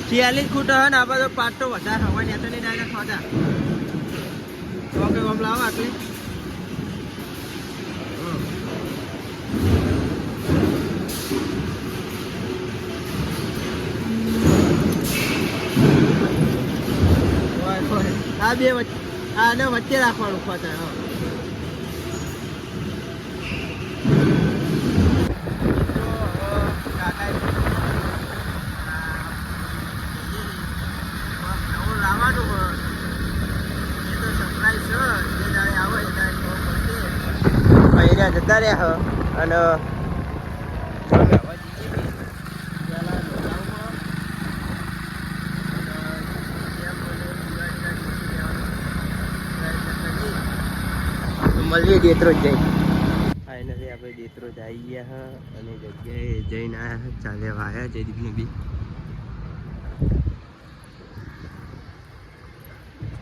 46 ફૂટ હે ને આ બધો પાટો વધારે હવા ને તો નહીં ડાયરેક્ટ હોતા ઓકે કોમ લાવો આટલી આ બે વચ્ચે આને વચ્ચે રાખવાનું ખોતા હા જતા રહ્યા અને મળીએ દેત્રો જ જઈ ફાઇનલી આપણે દેત્રો જ આવી ગયા અને જગ્યાએ જઈને આવ્યા ચાલ્યા આવ્યા જયદીપને બી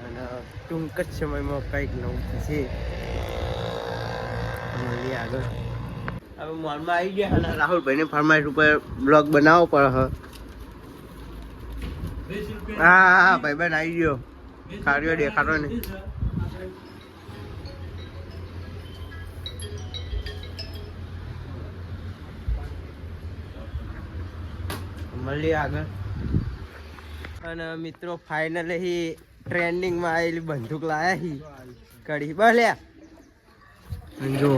અને ટૂંક જ સમયમાં કંઈક નવું થશે મળીએ આગળ હવે મોલમાં આવી ગયા અને રાહુલભાઈને ફરમાઈશ ઉપર બ્લોગ બનાવવો પડે હા ભાઈ બેન આવી ગયો કાર્યો દેખાડો ને મળીએ આગળ અને મિત્રો ફાઇનલી ટ્રેન્ડિંગમાં આવેલી બંદૂક લાયા હી કડી બલ્યા જો